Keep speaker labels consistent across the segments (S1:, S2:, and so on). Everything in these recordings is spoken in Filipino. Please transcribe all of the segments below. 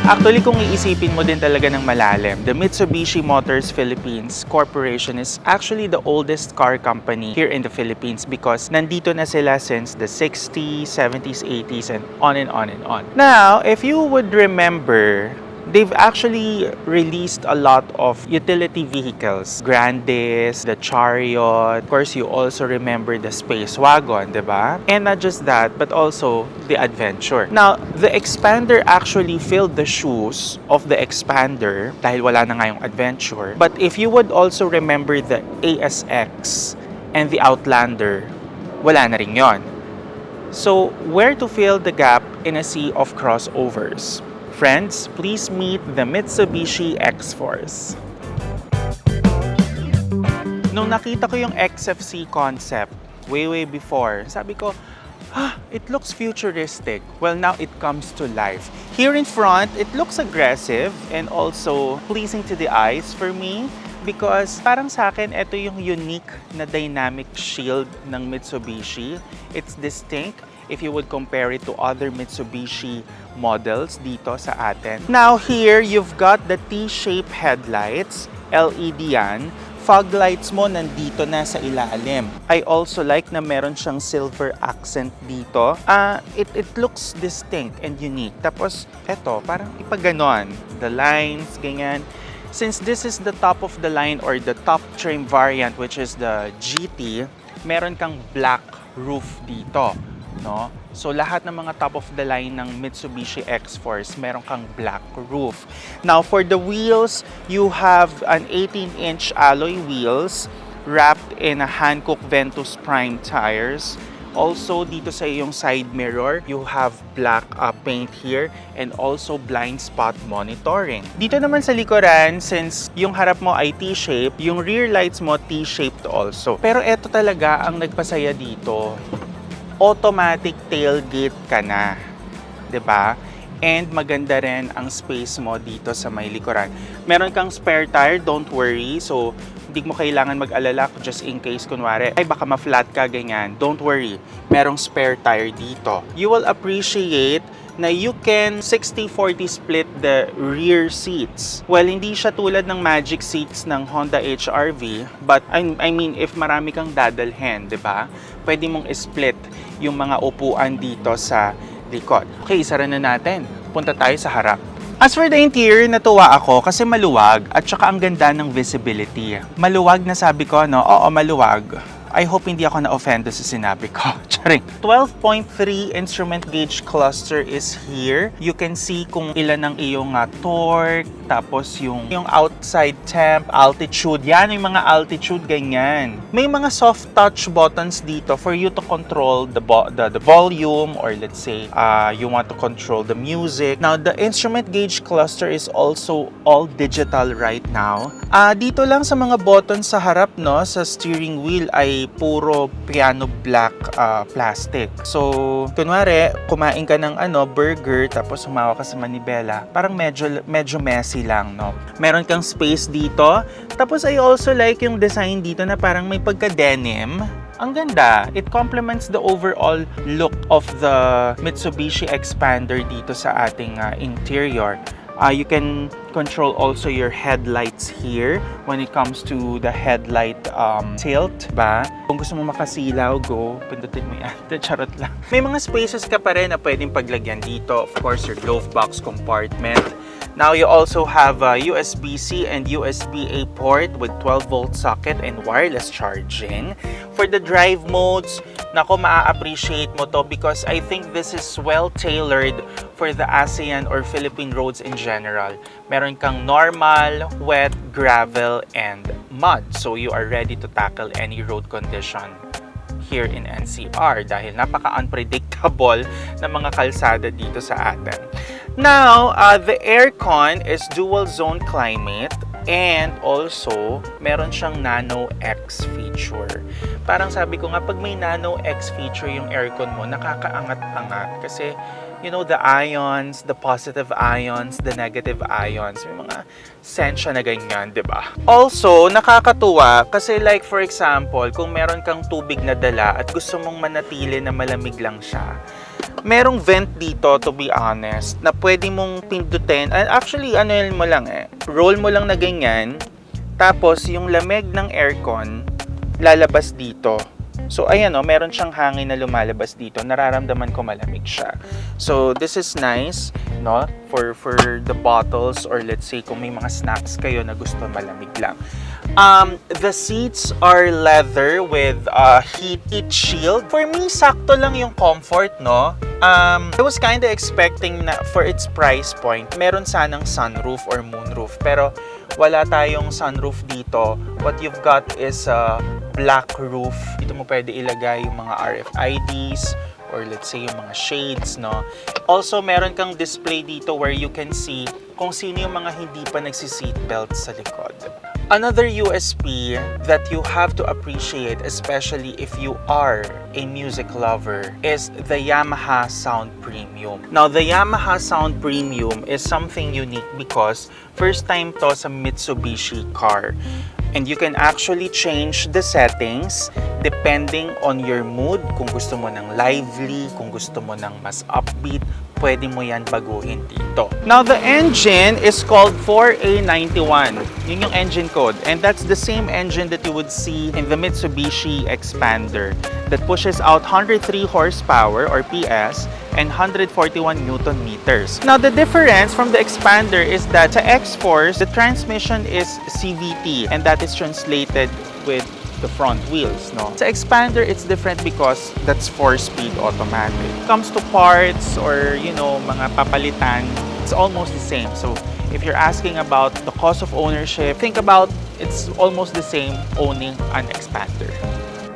S1: Actually, kung iisipin mo din talaga ng malalim, the Mitsubishi Motors Philippines Corporation is actually the oldest car company here in the Philippines because nandito na sila since the 60s, 70s, 80s, and on and on and on. Now, if you would remember, they've actually released a lot of utility vehicles. Grandes, the Chariot. Of course, you also remember the Space Wagon, diba? And not just that, but also the Adventure. Now, the Expander actually filled the shoes of the Expander dahil wala na nga yung Adventure. But if you would also remember the ASX and the Outlander, wala na rin yon. So, where to fill the gap in a sea of crossovers? Friends, please meet the Mitsubishi XForce. Nung nakita ko yung XFC concept way before, sabi ko, it looks futuristic. Well, now it comes to life. Here in front, it looks aggressive and also pleasing to the eyes for me because parang sa akin, ito yung unique na dynamic shield ng Mitsubishi. It's distinct if you would compare it to other Mitsubishi models dito sa atin. Now here, you've got the T-shaped headlights, LED yan. Fog lights mo nandito na sa ilalim. I also like na meron siyang silver accent dito. It looks distinct and unique. Tapos, eto, parang ipaganon. The lines, ganyan. Since this is the top of the line or the top trim variant, which is the GT, meron kang black roof dito. No? So lahat ng mga top of the line ng Mitsubishi XForce, meron kang black roof. Now for the wheels, you have an 18-inch alloy wheels wrapped in a Hankook Ventus Prime tires. Also dito sa iyong side mirror, you have black paint here and also blind spot monitoring. Dito naman sa likuran, since yung harap mo ay T-shape, yung rear lights mo T-shaped also. Pero eto talaga ang nagpasaya dito. Automatic tailgate ka na, 'di ba? And maganda rin ang space mo dito sa may likuran. Meron kang spare tire, don't worry. So, hindi mo kailangan mag-alala just in case kunwari, ay baka ma-flat ka ganyan. Don't worry. Merong spare tire dito. You will appreciate na you can 60-40 split the rear seats. Well, hindi siya tulad ng magic seats ng Honda HR-V, but I mean, if marami kang dadalhin, 'di ba? Pwede mong split yung mga upuan dito sa likod. Okay, isara na natin. Punta tayo sa harap. As for the interior, natuwa ako kasi maluwag at saka ang ganda ng visibility. Maluwag na sabi ko, no? Oo, maluwag. I hope hindi ako na-offend sa sinabi ko. Charing. 12.3 instrument gauge cluster is here. You can see kung ilan ang iyong torque, tapos yung outside temp, altitude. Yan, yung mga altitude, ganyan. May mga soft touch buttons dito for you to control the volume or let's say you want to control the music. Now, the instrument gauge cluster is also all digital right now. Dito lang sa mga buttons sa harap, no, sa steering wheel ay puro piano black plastic. So, kunwari, kumain ka ng burger tapos humawa ka sa manibela, parang medyo messy lang, no? Meron kang space dito. Tapos I also like yung design dito na parang may pagka-denim. Ang ganda. It complements the overall look of the Mitsubishi Expander dito sa ating interior. You can control also your headlights here when it comes to the headlight tilt, ba? Kung gusto mo makasilaw, go, pindutin mo yan. Charot lang. May mga spaces ka pa rin na pwedeng paglagyan dito. Of course, your glove box compartment. Now, you also have a USB-C and USB-A port with 12-volt socket and wireless charging. For the drive modes, nako, maa-appreciate mo to because I think this is well-tailored for the ASEAN or Philippine roads in general. Meron kang normal, wet, gravel, and mud. So, you are ready to tackle any road condition here in NCR dahil napaka-unpredictable na mga kalsada dito sa atin. Now, the aircon is dual zone climate and also meron siyang Nano X feature. Parang sabi ko nga, pag may Nano X feature yung aircon mo, nakakaangat-angat kasi you know, the ions, the positive ions, the negative ions. May mga sensya na ganyan, di ba? Also, nakakatuwa kasi like for example, kung meron kang tubig na dala at gusto mong manatili na malamig lang siya, Merong vent dito, to be honest, na pwede mong pindutin. Actually, ano yun mo lang roll mo lang na ganyan. Tapos, yung lamig ng aircon, lalabas dito. So, ayan meron siyang hangin na lumalabas dito. Nararamdaman ko malamig siya. So, this is nice, no? For the bottles or let's say kung may mga snacks kayo na gusto malamig lang. The seats are leather with heat shield. For me, sakto lang yung comfort, no? I was kind of expecting na for its price point, meron sanang sunroof or moonroof. Pero wala tayong sunroof dito. What you've got is a black roof. Dito mo pwede ilagay yung mga RFIDs or let's say yung mga shades, no? Also, meron kang display dito where you can see kung sino yung mga hindi pa nagsi-seatbelt sa likod. Another USP that you have to appreciate, especially if you are a music lover, is the Yamaha Sound Premium. Now, the Yamaha Sound Premium is something unique because first time to sa Mitsubishi car. And you can actually change the settings depending on your mood. Kung gusto mo ng lively, kung gusto mo ng mas upbeat, pwede mo yan baguhin dito. Now, the engine is called 4A91. Yun yung engine code. And that's the same engine that you would see in the Mitsubishi Expander that pushes out 103 horsepower or PS and 141 Newton meters. Now, the difference from the Expander is that sa XForce, the transmission is CVT and that is translated with the front wheels, no? Sa Expander, it's different because that's 4-speed automatic. When it comes to parts or, mga papalitan, it's almost the same. So, if you're asking about the cost of ownership, think about it's almost the same owning an Expander.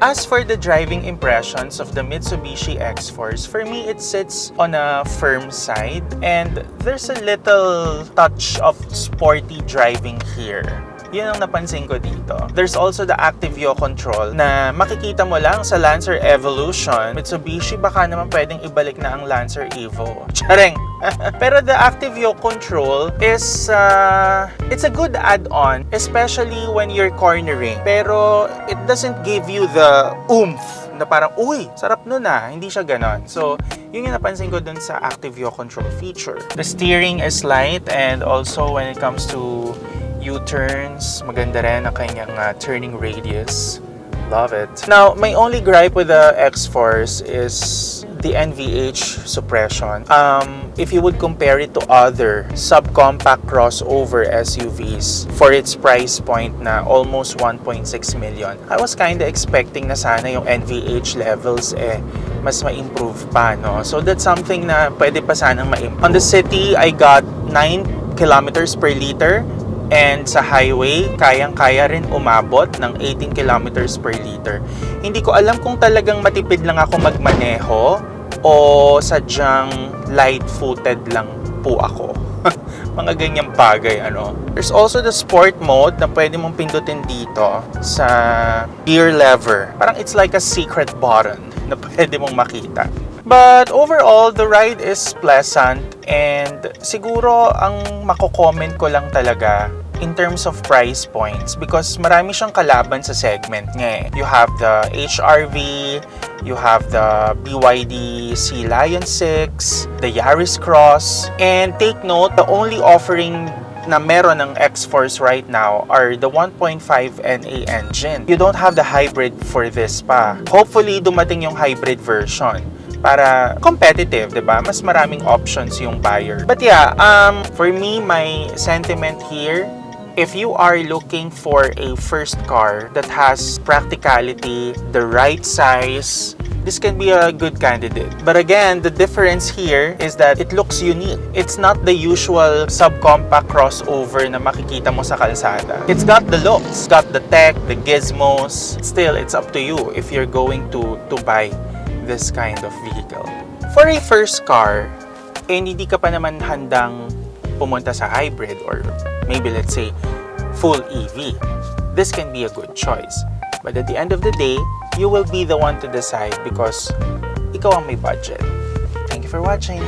S1: As for the driving impressions of the Mitsubishi XForce, for me, it sits on a firm side and there's a little touch of sporty driving here. Yun ang napansin ko dito. There's also the active yaw control na makikita mo lang sa Lancer Evolution. Mitsubishi, baka naman pwedeng ibalik na ang Lancer Evo. Tsareng! Pero the active yaw control is, it's a good add-on, especially when you're cornering. Pero it doesn't give you the oomph na parang, uy, sarap nun Hindi siya ganon. So, yun yung napansin ko dun sa active yaw control feature. The steering is light and also when it comes to U-turns, maganda rin ang kanyang turning radius. Love it. Now, my only gripe with the XForce is the NVH suppression. If you would compare it to other subcompact crossover SUVs for its price point na almost 1.6 million, I was kinda expecting na sana yung NVH levels mas ma-improve pa, no? So that's something na pwede pa sanang ma-improve. On the city, I got 9 kilometers per liter. And sa highway, kayang-kaya rin umabot ng 18 kilometers per liter. Hindi ko alam kung talagang matipid lang ako magmaneho o sadyang light-footed lang po ako. Mga ganyang bagay, There's also the sport mode na pwede mong pindutin dito sa gear lever. Parang it's like a secret button na pwede mong makita. But overall, the ride is pleasant and siguro ang mako-comment ko lang talaga in terms of price points because marami siyang kalaban sa segment niya. You have the HRV, you have the BYD Sea Lion 6, the Yaris Cross, and take note, the only offering na meron ng XForce right now are the 1.5 NA engine. You don't have the hybrid for this pa. Hopefully, dumating yung hybrid version para competitive, diba? Mas maraming options yung buyer. But yeah, for me, my sentiment here, if you are looking for a first car that has practicality, the right size, this can be a good candidate. But again, the difference here is that it looks unique. It's not the usual subcompact crossover na makikita mo sa kalsada. It's got the looks, it's got the tech, the gizmos. Still, it's up to you if you're going to buy this kind of vehicle. For a first car, hindi ka pa naman handang pumunta sa hybrid or maybe let's say full EV. This can be a good choice. But at the end of the day, you will be the one to decide because ikaw ang may budget. Thank you for watching.